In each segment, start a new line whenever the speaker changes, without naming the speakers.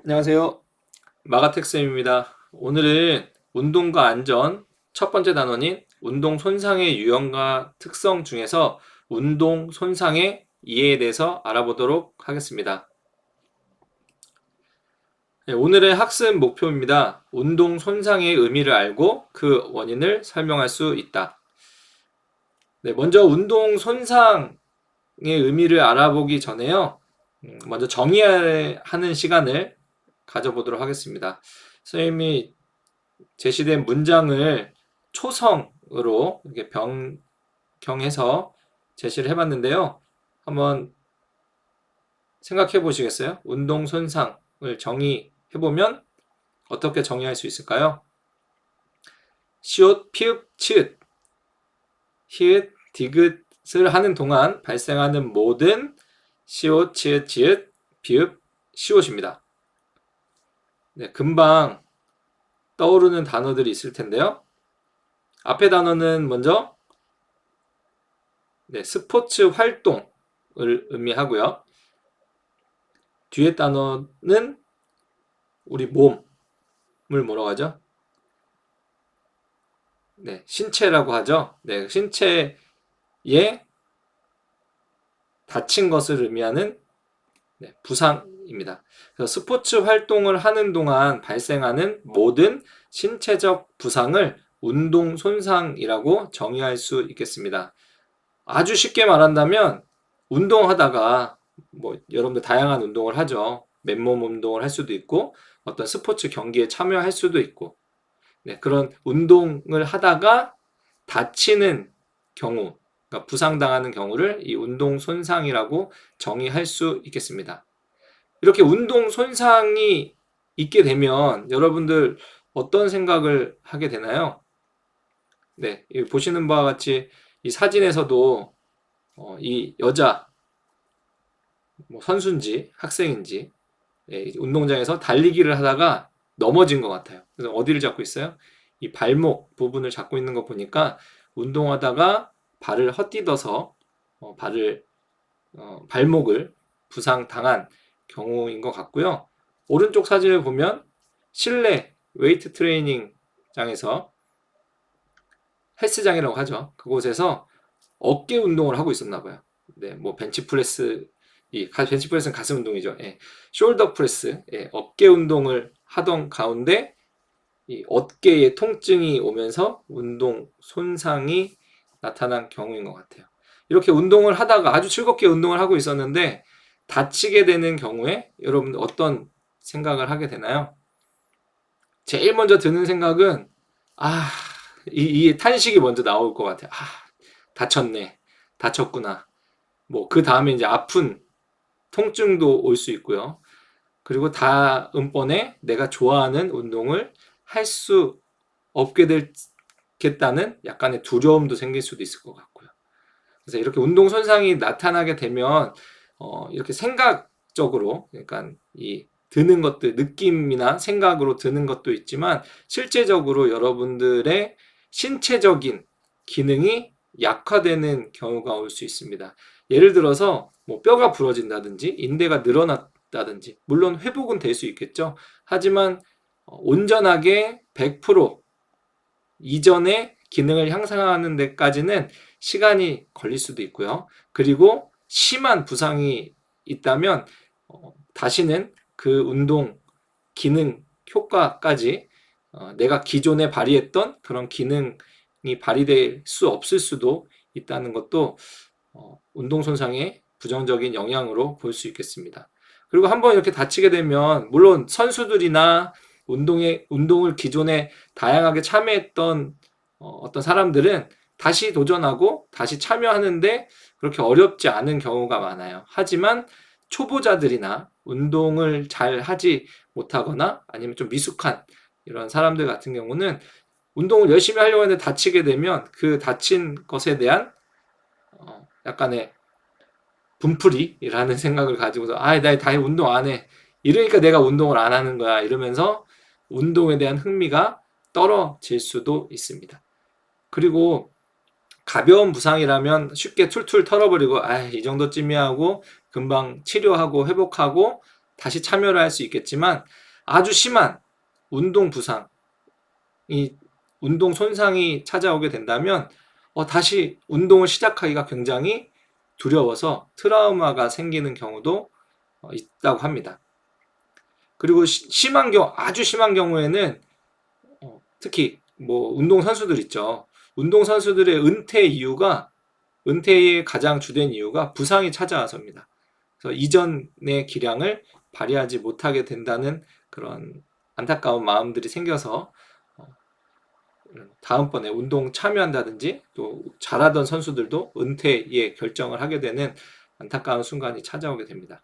안녕하세요. 마가텍쌤입니다. 오늘은 운동과 안전 첫 번째 단원인 운동 손상의 유형과 특성 중에서 운동 손상의 이해에 대해서 알아보도록 하겠습니다. 네, 오늘의 학습 목표입니다. 운동 손상의 의미를 알고 그 원인을 설명할 수 있다. 네, 먼저 운동 손상의 의미를 알아보기 전에요. 먼저 정의하는 시간을 가져보도록 하겠습니다. 선생님이 제시된 문장을 초성으로 이렇게 변경해서 제시를 해봤는데요. 한번 생각해 보시겠어요? 운동 손상을 정의해보면 어떻게 정의할 수 있을까요? 시옷, 피읍, 치읓, 히읗, 디귿을 하는 동안 발생하는 모든 시옷, 치읓, 지읒, 비읍, 시옷입니다. 네, 금방 떠오르는 단어들이 있을 텐데요. 앞에 단어는 먼저 스포츠 활동을 의미하고요. 뒤에 단어는 우리 몸을 뭐라고 하죠? 신체라고 하죠. 신체에 다친 것을 의미하는 부상입니다. 그래서 스포츠 활동을 하는 동안 발생하는 모든 신체적 부상을 운동 손상이라고 정의할 수 있겠습니다. 아주 쉽게 말한다면 운동하다가 여러분들 다양한 운동을 하죠. 맨몸 운동을 할 수도 있고 어떤 스포츠 경기에 참여할 수도 있고 그런 운동을 하다가 다치는 경우, 그러니까 부상당하는 경우를 이 운동 손상이라고 정의할 수 있겠습니다. 이렇게 운동 손상이 있게 되면 여러분들 어떤 생각을 하게 되나요? 보시는 바와 같이 이 사진에서도 이 여자 선수인지 학생인지 운동장에서 달리기를 하다가 넘어진 것 같아요. 그래서 어디를 잡고 있어요? 이 발목 부분을 잡고 있는 거 보니까 운동하다가 발을 헛디뎌서 발목을 부상당한 경우인 것 같고요. 오른쪽 사진을 보면 실내 웨이트 트레이닝장에서 헬스장이라고 하죠. 그곳에서 어깨 운동을 하고 있었나 봐요. 벤치프레스는 가슴 운동이죠. 숄더 프레스, 어깨 운동을 하던 가운데 이 어깨에 통증이 오면서 운동 손상이 나타난 경우인 것 같아요. 이렇게 운동을 하다가 아주 즐겁게 운동을 하고 있었는데 다치게 되는 경우에 여러분들 어떤 생각을 하게 되나요? 제일 먼저 드는 생각은 이 탄식이 먼저 나올 것 같아요. 다쳤네, 다쳤구나. 그 다음에 이제 아픈 통증도 올 수 있고요. 그리고 다음번에 내가 좋아하는 운동을 할 수 없게 되겠다는 약간의 두려움도 생길 수도 있을 것 같고요. 그래서 이렇게 운동 손상이 나타나게 되면 이렇게 생각적으로, 그러니까 이 드는 것들, 느낌이나 생각으로 드는 것도 있지만 실제적으로 여러분들의 신체적인 기능이 약화되는 경우가 올 수 있습니다. 예를 들어서 뼈가 부러진다든지 인대가 늘어났다든지 물론 회복은 될 수 있겠죠. 하지만 온전하게 100% 이전의 기능을 향상하는 데까지는 시간이 걸릴 수도 있고요. 그리고 심한 부상이 있다면 다시는 그 운동 기능 효과까지 내가 기존에 발휘했던 그런 기능이 발휘될 수 없을 수도 있다는 것도 운동 손상의 부정적인 영향으로 볼 수 있겠습니다. 그리고 한번 이렇게 다치게 되면 물론 선수들이나 운동을 기존에 다양하게 참여했던 어떤 사람들은 다시 도전하고 다시 참여하는데 그렇게 어렵지 않은 경우가 많아요. 하지만 초보자들이나 운동을 잘 하지 못하거나 아니면 좀 미숙한 이런 사람들 같은 경우는 운동을 열심히 하려고 하는데 다치게 되면 그 다친 것에 대한 약간의 분풀이라는 생각을 가지고서 나 다시 운동 안 해. 이러니까 내가 운동을 안 하는 거야. 이러면서 운동에 대한 흥미가 떨어질 수도 있습니다. 그리고 가벼운 부상이라면 쉽게 툴툴 털어버리고 이 정도쯤이야 하고 금방 치료하고 회복하고 다시 참여를 할 수 있겠지만 아주 심한 운동 부상, 이 운동 손상이 찾아오게 된다면 다시 운동을 시작하기가 굉장히 두려워서 트라우마가 생기는 경우도 있다고 합니다. 그리고 심한 경우, 아주 심한 경우에는 특히 뭐 운동 선수들 있죠. 운동 선수들의 은퇴의 가장 주된 이유가 부상이 찾아와서입니다. 그래서 이전의 기량을 발휘하지 못하게 된다는 그런 안타까운 마음들이 생겨서 다음번에 운동 참여한다든지 또 잘하던 선수들도 은퇴의 결정을 하게 되는 안타까운 순간이 찾아오게 됩니다.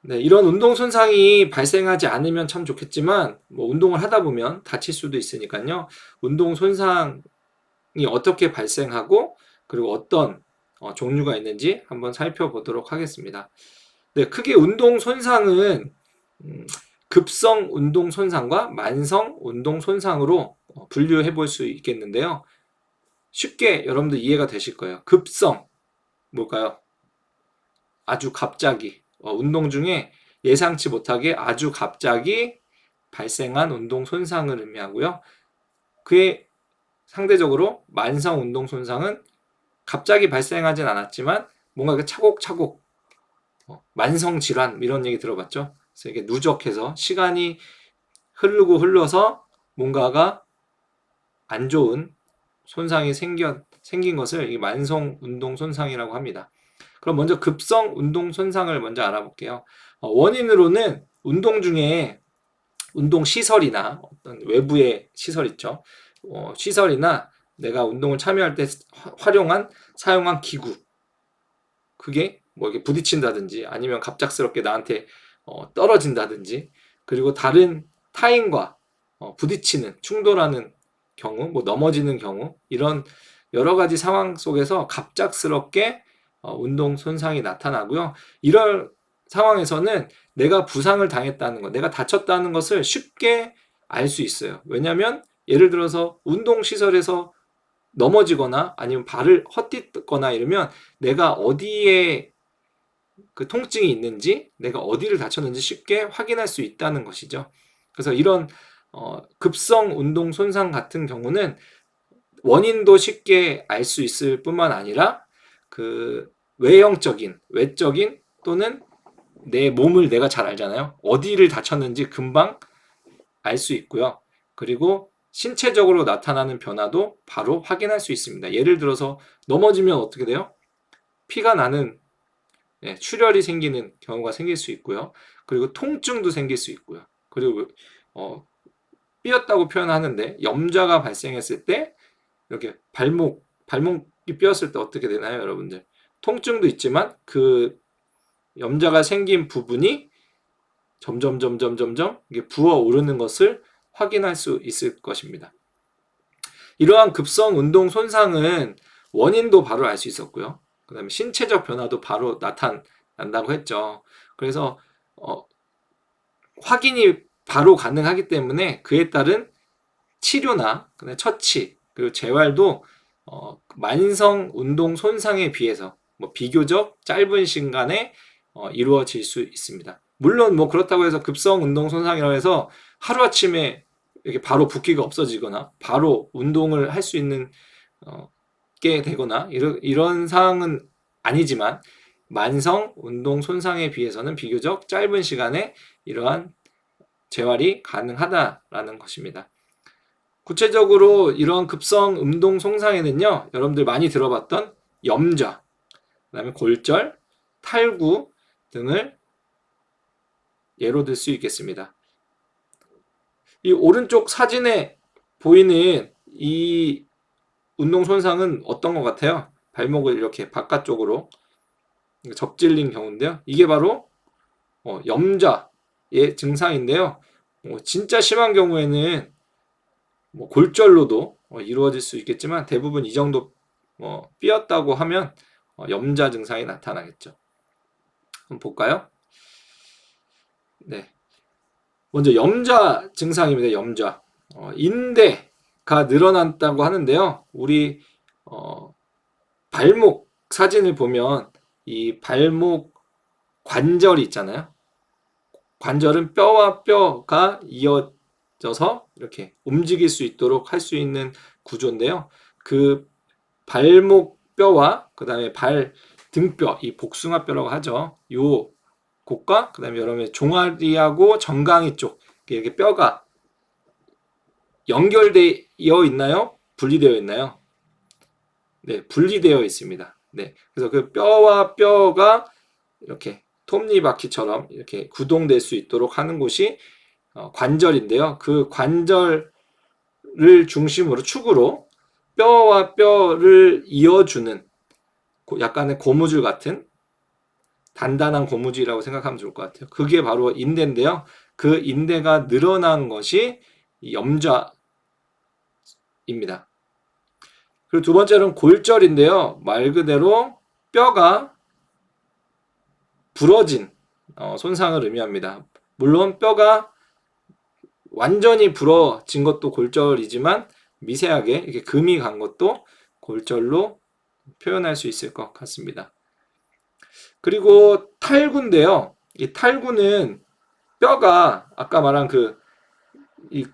네, 이런 운동 손상이 발생하지 않으면 참 좋겠지만 뭐 운동을 하다 보면 다칠 수도 있으니까요. 운동 손상이 어떻게 발생하고 그리고 어떤 종류가 있는지 한번 살펴보도록 하겠습니다. 네, 크게 운동 손상은 급성 운동 손상과 만성 운동 손상으로 분류해 볼 수 있겠는데요. 쉽게 여러분들 이해가 되실 거예요. 급성 뭘까요? 아주 갑자기 운동 중에 예상치 못하게 아주 갑자기 발생한 운동 손상을 의미하고요. 그에 상대적으로 만성 운동 손상은 갑자기 발생하진 않았지만 뭔가 차곡차곡 만성 질환 이런 얘기 들어봤죠? 그래서 이게 누적해서 시간이 흘러서 뭔가가 안 좋은 손상이 생긴 것을 이 만성 운동 손상이라고 합니다. 그럼 먼저 급성 운동 손상을 먼저 알아볼게요. 원인으로는 운동 중에 운동 시설이나 어떤 외부의 시설 있죠. 시설이나 내가 운동을 참여할 때 사용한 기구, 그게 뭐 이렇게 부딪힌다든지 아니면 갑작스럽게 나한테 떨어진다든지, 그리고 다른 타인과 부딪히는 충돌하는 경우, 뭐 넘어지는 경우, 이런 여러 가지 상황 속에서 갑작스럽게 운동 손상이 나타나고요. 이런 상황에서는 내가 부상을 당했다는 것, 내가 다쳤다는 것을 쉽게 알 수 있어요. 왜냐하면 예를 들어서 운동시설에서 넘어지거나 아니면 발을 헛디거나 이러면 내가 어디에 그 통증이 있는지, 내가 어디를 다쳤는지 쉽게 확인할 수 있다는 것이죠. 그래서 이런 급성 운동 손상 같은 경우는 원인도 쉽게 알 수 있을 뿐만 아니라 그 외적인 또는 내 몸을 내가 잘 알잖아요. 어디를 다쳤는지 금방 알 수 있고요. 그리고 신체적으로 나타나는 변화도 바로 확인할 수 있습니다. 예를 들어서 넘어지면 어떻게 돼요? 피가 나는, 출혈이 생기는 경우가 생길 수 있고요. 그리고 통증도 생길 수 있고요. 그리고 삐었다고 표현하는데 염좌가 발생했을 때 이렇게 발목이 삐었을 때 어떻게 되나요, 여러분들? 통증도 있지만 그 염좌가 생긴 부분이 점점 이게 부어오르는 것을 확인할 수 있을 것입니다. 이러한 급성 운동 손상은 원인도 바로 알 수 있었고요. 그 다음에 신체적 변화도 바로 나타난다고 했죠. 그래서 확인이 바로 가능하기 때문에 그에 따른 치료나 처치 그리고 재활도 만성 운동 손상에 비해서 비교적 짧은 시간에 이루어질 수 있습니다. 물론 그렇다고 해서 급성 운동 손상이라고 해서 하루아침에 이렇게 바로 붓기가 없어지거나 바로 운동을 할 수 있는 게 되거나 이런 상황은 아니지만 만성 운동 손상에 비해서는 비교적 짧은 시간에 이러한 재활이 가능하다라는 것입니다. 구체적으로 이런 급성 운동 손상에는요, 여러분들 많이 들어봤던 염좌, 그다음에 골절, 탈구 등을 예로 들 수 있겠습니다. 이 오른쪽 사진에 보이는 이 운동 손상은 어떤 것 같아요? 발목을 이렇게 바깥쪽으로 접질린 경우인데요. 이게 바로 염좌의 증상인데요. 진짜 심한 경우에는 골절로도 이루어질 수 있겠지만 대부분 이 정도 삐었다고 하면 염좌 증상이 나타나겠죠. 한번 볼까요? 네. 먼저 염좌 증상입니다. 염좌. 인대가 늘어났다고 하는데요. 우리 발목 사진을 보면 이 발목 관절이 있잖아요. 관절은 뼈와 뼈가 이어져서 이렇게 움직일 수 있도록 할 수 있는 구조인데요. 그 발목 뼈와 그 다음에 발 등뼈, 이 복숭아뼈라고 하죠. 요 곳과 그 다음에 여러분의 종아리하고 정강이 쪽 이렇게 뼈가 연결되어 있나요? 분리되어 있나요? 네, 분리되어 있습니다. 네, 그래서 그 뼈와 뼈가 이렇게 톱니바퀴처럼 이렇게 구동될 수 있도록 하는 곳이 관절인데요. 그 관절을 중심으로 축으로 뼈와 뼈를 이어주는 약간의 고무줄 같은 단단한 고무줄이라고 생각하면 좋을 것 같아요. 그게 바로 인대인데요. 그 인대가 늘어난 것이 염좌입니다. 그리고 두 번째는 골절인데요. 말 그대로 뼈가 부러진 손상을 의미합니다. 물론 뼈가 완전히 부러진 것도 골절이지만 미세하게 이렇게 금이 간 것도 골절로 표현할 수 있을 것 같습니다. 그리고 탈구인데요. 이 탈구는 뼈가 아까 말한 이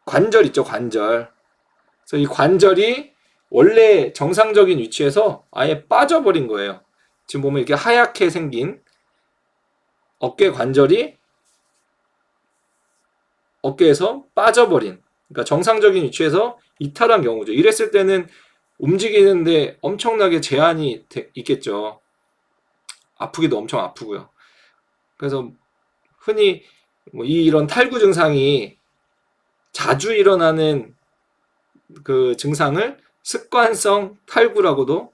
관절 있죠, 관절. 그래서 이 관절이 원래 정상적인 위치에서 아예 빠져버린 거예요. 지금 보면 이렇게 하얗게 생긴 어깨 관절이 어깨에서 빠져버린, 그러니까 정상적인 위치에서 이탈한 경우죠. 이랬을 때는 움직이는데 엄청나게 제한이 있겠죠. 아프기도 엄청 아프고요. 그래서 흔히 이런 탈구 증상이 자주 일어나는 그 증상을 습관성 탈구라고도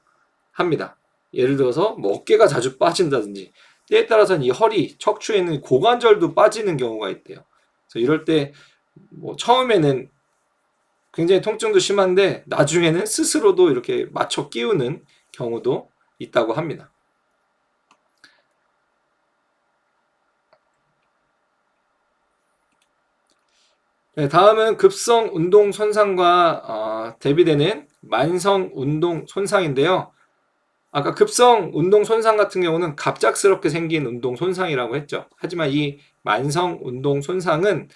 합니다. 예를 들어서 어깨가 자주 빠진다든지 때에 따라서는 이 허리, 척추에 있는 고관절도 빠지는 경우가 있대요. 그래서 이럴 때 처음에는 굉장히 통증도 심한데 나중에는 스스로도 이렇게 맞춰 끼우는 경우도 있다고 합니다. 네, 다음은 급성 운동 손상과 대비되는 만성 운동 손상인데요. 아까 급성 운동 손상 같은 경우는 갑작스럽게 생긴 운동 손상이라고 했죠. 하지만 이 만성 운동 손상은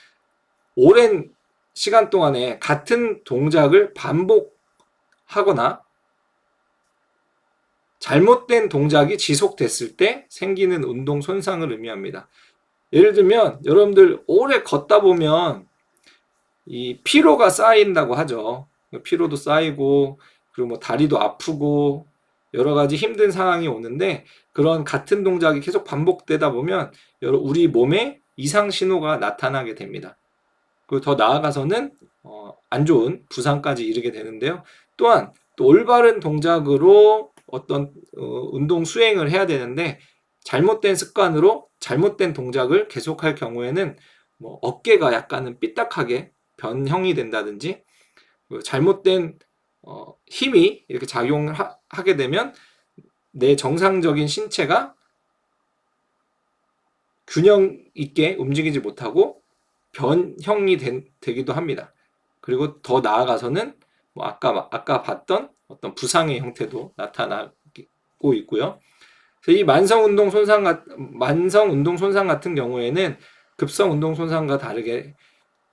오랜 시간 동안에 같은 동작을 반복하거나 잘못된 동작이 지속됐을 때 생기는 운동 손상을 의미합니다. 예를 들면 여러분들 오래 걷다 보면 이 피로가 쌓인다고 하죠. 피로도 쌓이고 그리고 다리도 아프고 여러 가지 힘든 상황이 오는데 그런 같은 동작이 계속 반복되다 보면 우리 몸에 이상 신호가 나타나게 됩니다. 그리고 더 나아가서는 안 좋은 부상까지 이르게 되는데요. 또한 또 올바른 동작으로 어떤 운동 수행을 해야 되는데 잘못된 습관으로 잘못된 동작을 계속할 경우에는 어깨가 약간은 삐딱하게 변형이 된다든지 잘못된 힘이 이렇게 작용을 하게 되면 내 정상적인 신체가 균형 있게 움직이지 못하고 변형이 되기도 합니다. 그리고 더 나아가서는 아까 봤던 어떤 부상의 형태도 나타나고 있고요. 이 만성 운동 손상 같은 경우에는 급성 운동 손상과 다르게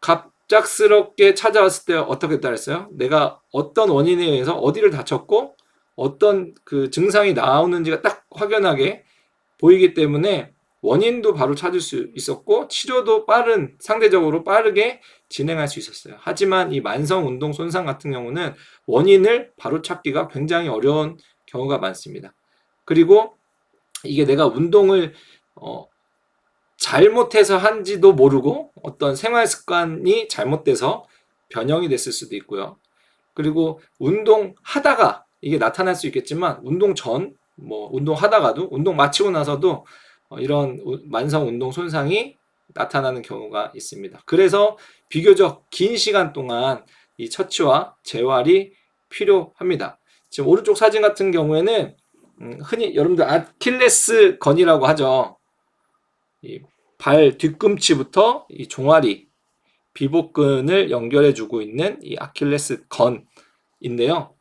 갑작스럽게 찾아왔을 때 어떻게 따랐어요? 내가 어떤 원인에 의해서 어디를 다쳤고 어떤 그 증상이 나오는지가 딱 확연하게 보이기 때문에 원인도 바로 찾을 수 있었고 치료도 상대적으로 빠르게 진행할 수 있었어요. 하지만 이 만성 운동 손상 같은 경우는 원인을 바로 찾기가 굉장히 어려운 경우가 많습니다. 그리고 이게 내가 운동을 잘못해서 한지도 모르고 어떤 생활 습관이 잘못돼서 변형이 됐을 수도 있고요. 그리고 운동하다가 이게 나타날 수 있겠지만 운동 전, 운동하다가도 운동 마치고 나서도 이런 만성 운동 손상이 나타나는 경우가 있습니다. 그래서 비교적 긴 시간 동안 이 처치와 재활이 필요합니다. 지금 오른쪽 사진 같은 경우에는 흔히 여러분들 아킬레스 건이라고 하죠. 이 발 뒤꿈치부터 이 종아리, 비복근을 연결해주고 있는 이 아킬레스 건인데요.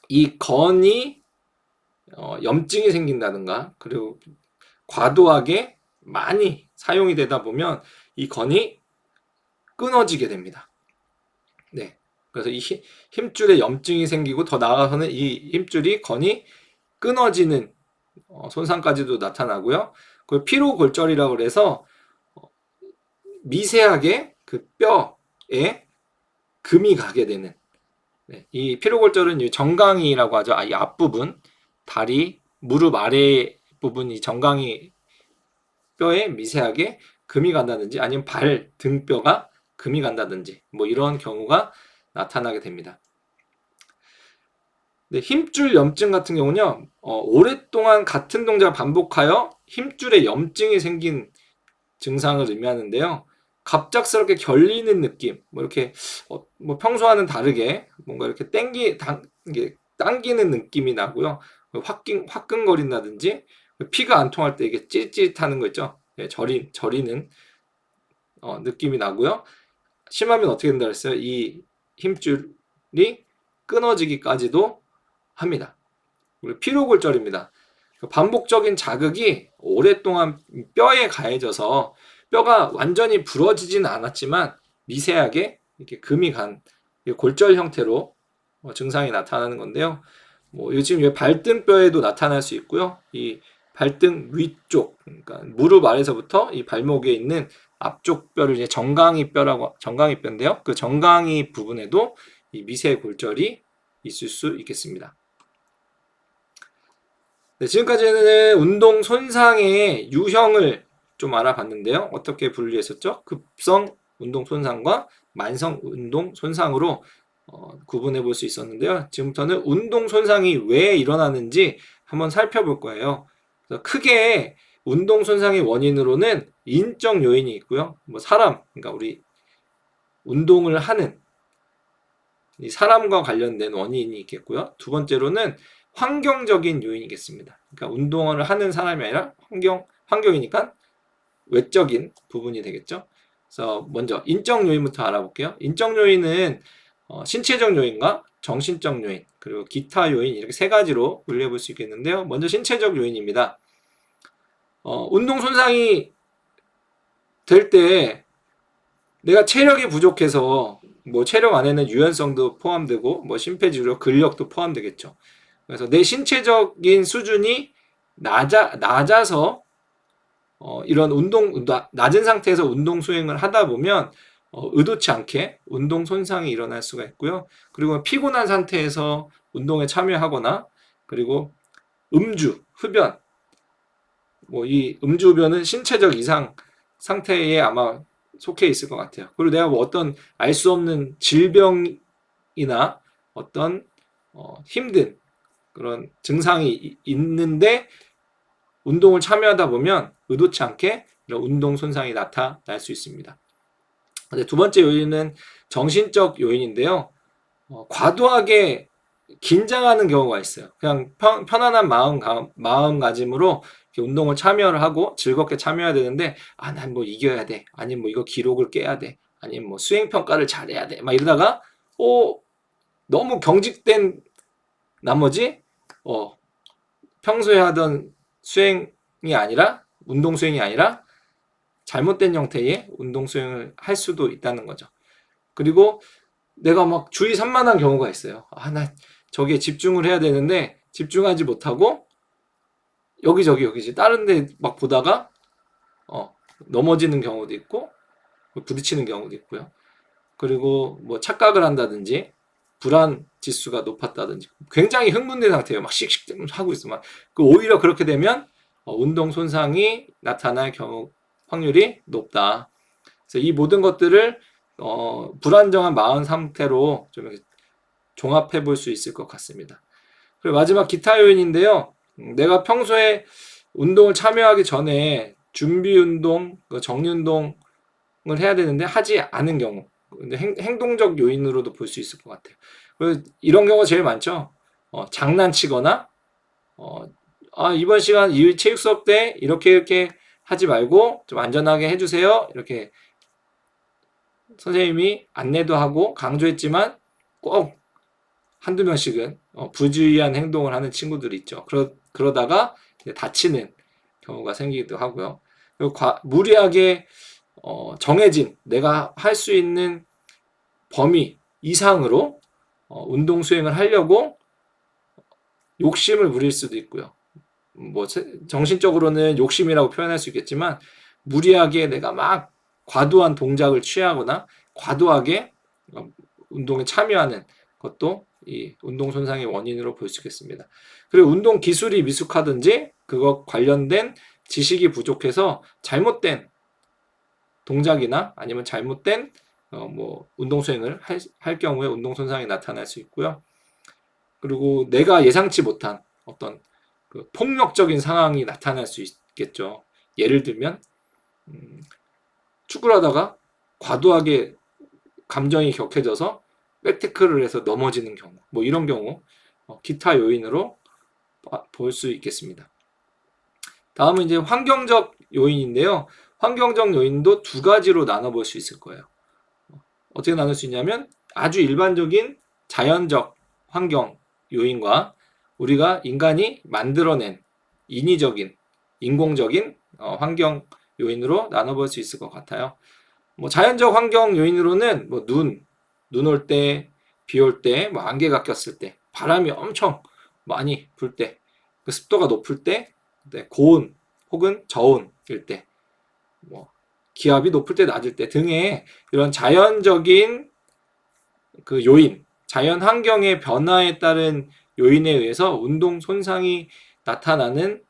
이 건이 염증이 생긴다든가 그리고 과도하게 많이 사용이 되다 보면 이 건이 끊어지게 됩니다. 네. 그래서 이 힘줄에 염증이 생기고 더 나아가서는 이 힘줄이 건이 끊어지는 손상까지도 나타나고요. 그 피로골절이라고 그래서 미세하게 그 뼈에 금이 가게 되는, 네, 이 피로골절은 이 정강이라고 하죠. 이 앞부분, 다리, 무릎 아래 부분 이 정강이 뼈에 미세하게 금이 간다든지 아니면 발, 등뼈가 금이 간다든지 뭐 이런 경우가 나타나게 됩니다. 네, 힘줄 염증 같은 경우는요, 오랫동안 같은 동작을 반복하여 힘줄에 염증이 생긴 증상을 의미하는데요. 갑작스럽게 결리는 느낌, 뭐 이렇게 뭐 평소와는 다르게 뭔가 이렇게 당기는 느낌이 나고요. 화끈거린다든지 피가 안 통할 때 이게 찌릿찌릿하는 거 있죠. 네, 저리는 느낌이 나고요. 심하면 어떻게 된다 그랬어요? 이 힘줄이 끊어지기까지도 합니다. 그리고 피로골절입니다. 반복적인 자극이 오랫동안 뼈에 가해져서 뼈가 완전히 부러지지는 않았지만 미세하게 이렇게 금이 간 골절 형태로 증상이 나타나는 건데요. 뭐 요즘 발등뼈에도 나타날 수 있고요. 이 발등 위쪽, 그러니까 무릎 아래서부터 이 발목에 있는 앞쪽 뼈를 이제 정강이뼈인데요. 그 정강이 부분에도 이 미세 골절이 있을 수 있겠습니다. 네, 지금까지는 운동 손상의 유형을 좀 알아봤는데요. 어떻게 분류했었죠? 급성 운동 손상과 만성 운동 손상으로 구분해 볼 수 있었는데요. 지금부터는 운동 손상이 왜 일어나는지 한번 살펴볼 거예요. 그래서 크게 운동 손상의 원인으로는 인적 요인이 있고요. 뭐 사람, 그러니까 우리 운동을 하는 이 사람과 관련된 원인이 있겠고요. 두 번째로는 환경적인 요인이겠습니다. 그러니까 운동을 하는 사람이 아니라 환경이니까 외적인 부분이 되겠죠. 그래서 먼저 인적 요인부터 알아볼게요. 인적 요인은 신체적 요인과 정신적 요인, 그리고 기타 요인 이렇게 세 가지로 분류해 볼 수 있겠는데요. 먼저 신체적 요인입니다. 운동 손상이 될 때 내가 체력이 부족해서 뭐 체력 안에는 유연성도 포함되고 뭐 심폐지구력, 근력도 포함되겠죠. 그래서 내 신체적인 수준이 낮아서 이런 낮은 상태에서 운동 수행을 하다 보면 의도치 않게 운동 손상이 일어날 수가 있고요. 그리고 피곤한 상태에서 운동에 참여하거나, 그리고 흡연, 뭐 이 음주흡연은 신체적 이상 상태에 아마 속해 있을 것 같아요. 그리고 내가 뭐 어떤 알 수 없는 질병이나 어떤 힘든 그런 증상이 있는데 운동을 참여하다 보면 의도치 않게 이런 운동 손상이 나타날 수 있습니다. 두 번째 요인은 정신적 요인인데요. 과도하게 긴장하는 경우가 있어요. 그냥 편안한 마음가짐으로 운동을 참여를 하고 즐겁게 참여해야 되는데, 난 뭐 이겨야 돼, 아니면 뭐 이거 기록을 깨야 돼, 아니면 뭐 수행평가를 잘해야 돼, 막 이러다가 너무 경직된 나머지 평소에 하던 수행이 아니라, 운동 수행이 아니라 잘못된 형태의 운동 수행을 할 수도 있다는 거죠. 그리고 내가 막 주의 산만한 경우가 있어요. 나 저기에 집중을 해야 되는데 집중하지 못하고 여기저기 다른 데 막 보다가 넘어지는 경우도 있고 부딪히는 경우도 있고요. 그리고 뭐 착각을 한다든지 불안 지수가 높았다든지 굉장히 흥분된 상태예요. 막 씩씩 하고 있어. 오히려 그렇게 되면 운동 손상이 나타날 경우 확률이 높다. 그래서 이 모든 것들을 불안정한 마음 상태로 좀 종합해 볼 수 있을 것 같습니다. 그리고 마지막 기타 요인인데요. 내가 평소에 운동을 참여하기 전에 준비 운동, 정리 운동을 해야 되는데 하지 않은 경우, 근데 행동적 요인으로도 볼 수 있을 것 같아요. 그래서 이런 경우가 제일 많죠. 장난치거나 이번 시간 이 체육 수업 때 이렇게 하지 말고 좀 안전하게 해주세요, 이렇게 선생님이 안내도 하고 강조했지만 꼭 한두 명씩은 부주의한 행동을 하는 친구들이 있죠. 그러다가 다치는 경우가 생기기도 하고요. 그리고 무리하게 정해진 내가 할 수 있는 범위 이상으로 운동 수행을 하려고 욕심을 부릴 수도 있고요. 뭐 정신적으로는 욕심이라고 표현할 수 있겠지만 무리하게 내가 막 과도한 동작을 취하거나 과도하게 운동에 참여하는 것도 이 운동 손상의 원인으로 볼 수 있겠습니다. 그리고 운동 기술이 미숙하든지 그것 관련된 지식이 부족해서 잘못된 동작이나 아니면 잘못된 뭐 운동 수행을 할 경우에 운동 손상이 나타날 수 있고요. 그리고 내가 예상치 못한 어떤 그 폭력적인 상황이 나타날 수 있겠죠. 예를 들면 축구를 하다가 과도하게 감정이 격해져서 백태클을 해서 넘어지는 경우, 뭐 이런 경우 기타 요인으로 볼 수 있겠습니다. 다음은 이제 환경적 요인인데요. 환경적 요인도 두 가지로 나눠볼 수 있을 거예요. 어떻게 나눌 수 있냐면 아주 일반적인 자연적 환경 요인과 우리가 인간이 만들어낸 인위적인 인공적인 환경 요인으로 나눠볼 수 있을 것 같아요. 뭐 자연적 환경 요인으로는 뭐 눈 올 때, 비 올 때, 뭐 안개가 꼈을 때, 바람이 엄청 많이 불 때, 그 습도가 높을 때, 고온 혹은 저온일 때, 뭐 기압이 높을 때, 낮을 때 등의 이런 자연적인 그 요인, 자연 환경의 변화에 따른 요인에 의해서 운동 손상이 나타나는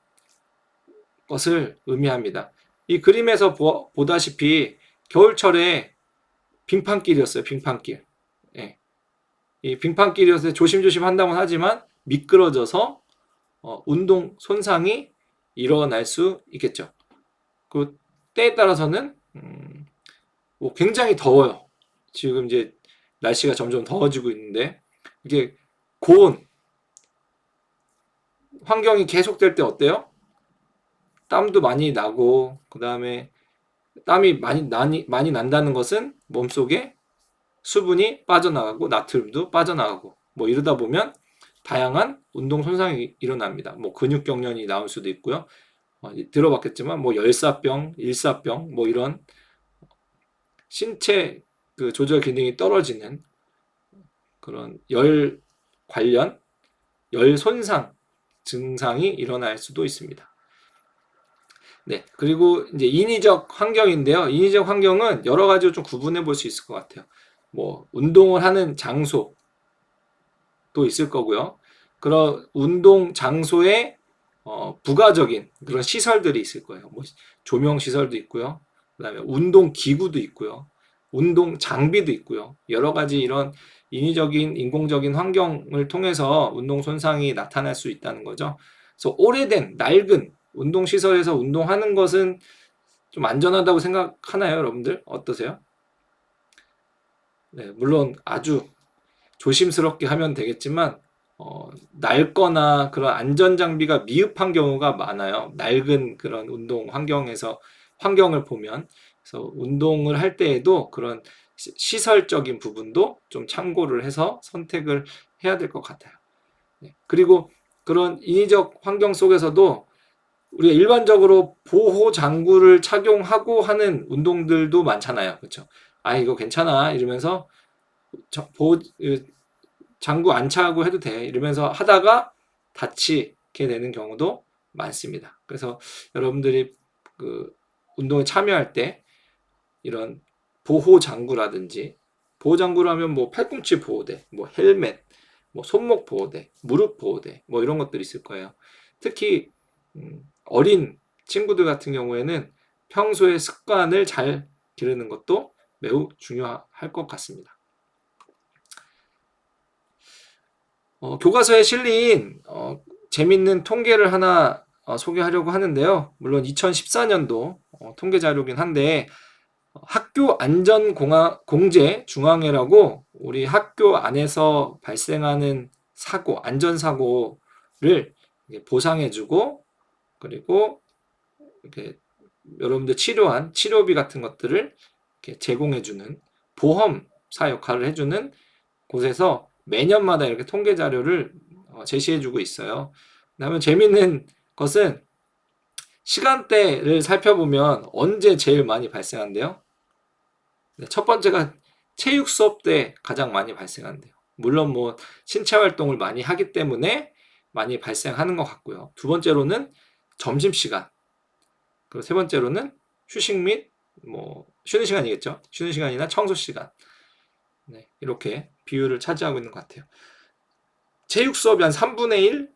것을 의미합니다. 이 그림에서 보다시피 겨울철에 빙판길이었어요. 빙판길. 예. 이 빙판길이어서 조심조심 한다고 하지만 미끄러져서 운동 손상이 일어날 수 있겠죠. 그 때에 따라서는 뭐 굉장히 더워요. 지금 이제 날씨가 점점 더워지고 있는데 이게 고온 환경이 계속될 때 어때요? 땀도 많이 나고 그 다음에 땀이 많이 난다는 것은 몸속에 수분이 빠져나가고 나트륨도 빠져나가고 뭐 이러다 보면 다양한 운동 손상이 일어납니다. 뭐 근육 경련이 나올 수도 있고요. 들어봤겠지만 뭐 열사병, 일사병 뭐 이런 신체 그 조절 기능이 떨어지는 그런 열 관련 열 손상 증상이 일어날 수도 있습니다. 네, 그리고 이제 인위적 환경인데요. 인위적 환경은 여러 가지로 좀 구분해 볼 수 있을 것 같아요. 뭐 운동을 하는 장소도 있을 거고요. 그런 운동 장소에 부가적인 그런 시설들이 있을 거예요. 뭐 조명 시설도 있고요. 그다음에 운동 기구도 있고요. 운동 장비도 있고요. 여러 가지 이런 인위적인 인공적인 환경을 통해서 운동 손상이 나타날 수 있다는 거죠. 그래서 오래된 낡은 운동 시설에서 운동하는 것은 좀 안전하다고 생각하나요, 여러분들? 어떠세요? 네, 물론 아주 조심스럽게 하면 되겠지만 낡거나 그런 안전 장비가 미흡한 경우가 많아요. 낡은 그런 운동 환경을 보면 그래서 운동을 할 때에도 그런 시설적인 부분도 좀 참고를 해서 선택을 해야 될 것 같아요. 네, 그리고 그런 인위적 환경 속에서도 우리가 일반적으로 보호 장구를 착용하고 하는 운동들도 많잖아요. 그렇죠? 아, 이거 괜찮아 이러면서 보호 장구 안 차고 해도 돼 이러면서 하다가 다치게 되는 경우도 많습니다. 그래서 여러분들이 그 운동에 참여할 때 이런 보호 장구라든지 보호 장구라면 뭐 팔꿈치 보호대, 뭐 헬멧, 뭐 손목 보호대, 무릎 보호대 뭐 이런 것들이 있을 거예요. 특히 어린 친구들 같은 경우에는 평소에 습관을 잘 기르는 것도 매우 중요할 것 같습니다. 교과서에 실린 재밌는 통계를 하나 소개하려고 하는데요. 물론 2014년도 통계 자료긴 한데 학교 안전공제 중앙회라고 우리 학교 안에서 발생하는 사고, 안전사고를 보상해주고 그리고 이렇게 여러분들 치료한 치료비 같은 것들을 이렇게 제공해주는 보험사 역할을 해주는 곳에서 매년마다 이렇게 통계 자료를 제시해주고 있어요. 그다음에 재밌는 것은 시간대를 살펴보면 언제 제일 많이 발생한대요? 네, 첫 번째가 체육 수업 때 가장 많이 발생한대요. 물론 뭐 신체 활동을 많이 하기 때문에 많이 발생하는 것 같고요. 두 번째로는 점심시간, 그리고 세 번째로는 휴식 및 뭐 쉬는 시간이겠죠. 쉬는 시간이나 청소 시간. 네, 이렇게 비율을 차지하고 있는 것 같아요. 체육 수업이 한 3분의 1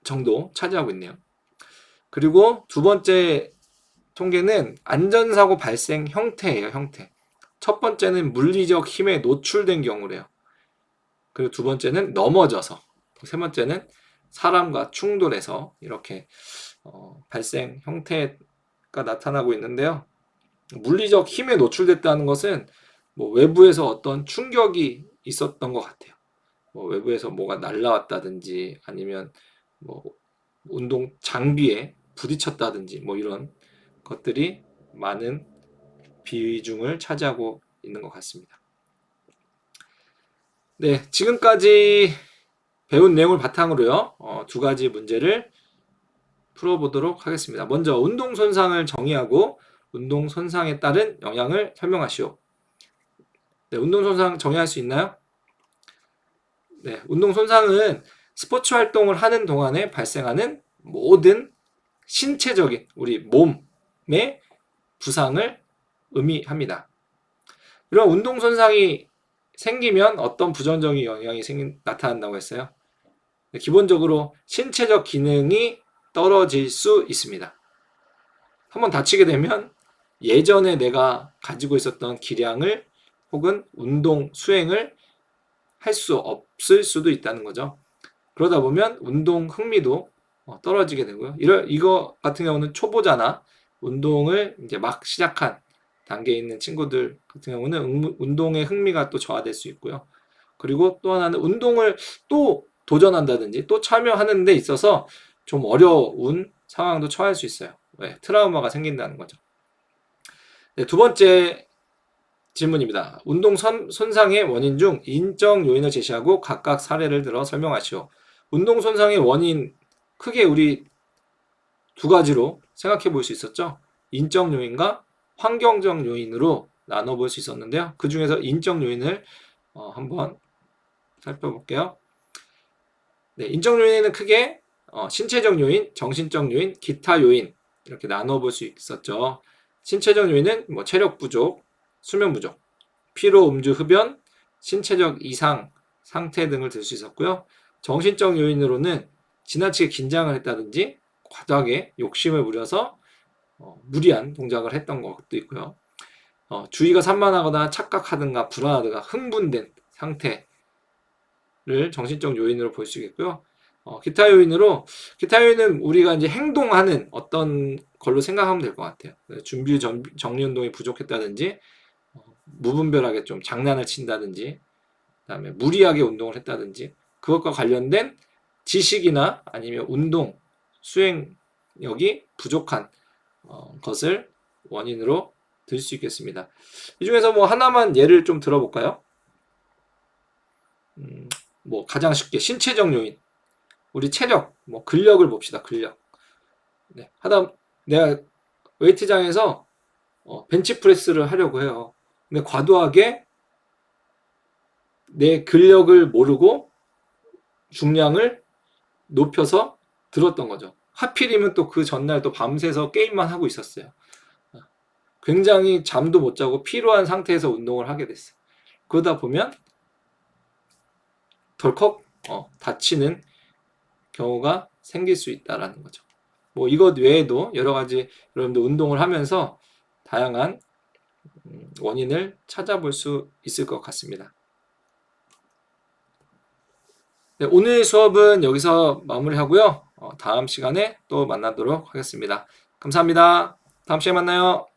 정도 차지하고 있네요. 그리고 두 번째 통계는 안전사고 발생 형태예요, 형태. 첫 번째는 물리적 힘에 노출된 경우래요. 그리고 두 번째는 넘어져서, 세 번째는 사람과 충돌해서 이렇게 발생 형태가 나타나고 있는데요. 물리적 힘에 노출됐다는 것은 뭐 외부에서 어떤 충격이 있었던 것 같아요. 뭐 외부에서 뭐가 날라왔다든지 아니면 뭐 운동 장비에 부딪혔다든지 뭐 이런 것들이 많은 비중을 차지하고 있는 것 같습니다. 네, 지금까지 배운 내용을 바탕으로요, 두 가지 문제를 풀어보도록 하겠습니다. 먼저 운동 손상을 정의하고 운동 손상에 따른 영향을 설명하시오. 네, 운동 손상 정의할 수 있나요? 네, 운동 손상은 스포츠 활동을 하는 동안에 발생하는 모든 신체적인 우리 몸의 부상을 의미합니다. 이런 운동 손상이 생기면 어떤 부정적인 영향이 나타난다고 했어요? 네, 기본적으로 신체적 기능이 떨어질 수 있습니다. 한번 다치게 되면 예전에 내가 가지고 있었던 기량을 혹은 운동 수행을 할 수 없을 수도 있다는 거죠. 그러다 보면 운동 흥미도 떨어지게 되고요. 이거 같은 경우는 초보자나 운동을 이제 막 시작한 단계에 있는 친구들 같은 경우는 운동의 흥미가 또 저하될 수 있고요. 그리고 또 하나는 운동을 또 도전한다든지 또 참여하는 데 있어서 좀 어려운 상황도 처할 수 있어요. 왜? 트라우마가 생긴다는 거죠. 네, 두 번째 질문입니다. 운동 손상의 원인 중 인적 요인을 제시하고 각각 사례를 들어 설명하시오. 운동 손상의 원인 크게 우리 두 가지로 생각해 볼 수 있었죠. 인적 요인과 환경적 요인으로 나눠볼 수 있었는데요. 그 중에서 인적 요인을 한번 살펴볼게요. 네, 인적 요인은 크게 신체적 요인, 정신적 요인, 기타 요인 이렇게 나눠볼 수 있었죠. 신체적 요인은 뭐 체력 부족, 수면 부족, 피로, 음주, 흡연, 신체적 이상 상태 등을 들 수 있었고요. 정신적 요인으로는 지나치게 긴장을 했다든지 과도하게 욕심을 부려서 무리한 동작을 했던 것도 있고요. 주의가 산만하거나 착각하든가 불안하든가 흥분된 상태를 정신적 요인으로 볼 수 있겠고요. 기타 요인은 우리가 이제 행동하는 어떤 걸로 생각하면 될 것 같아요. 준비 정리 운동이 부족했다든지 무분별하게 좀 장난을 친다든지 그다음에 무리하게 운동을 했다든지 그것과 관련된 지식이나 아니면 운동 수행력이 부족한 것을 원인으로 들 수 있겠습니다. 이 중에서 뭐 하나만 예를 좀 들어볼까요? 뭐 가장 쉽게 신체적 요인, 우리 체력, 뭐 근력을 봅시다. 근력. 네, 내가 웨이트장에서 벤치프레스를 하려고 해요. 근데 과도하게 내 근력을 모르고 중량을 높여서 들었던 거죠. 하필이면 또 그 전날 또 밤새서 게임만 하고 있었어요. 굉장히 잠도 못 자고 피로한 상태에서 운동을 하게 됐어요. 그러다 보면 덜컥 다치는 경우가 생길 수 있다라는 거죠. 뭐 이것 외에도 여러 가지 여러분들 운동을 하면서 다양한 원인을 찾아볼 수 있을 것 같습니다. 네, 오늘 수업은 여기서 마무리하고요. 다음 시간에 또 만나도록 하겠습니다. 감사합니다. 다음 시간에 만나요.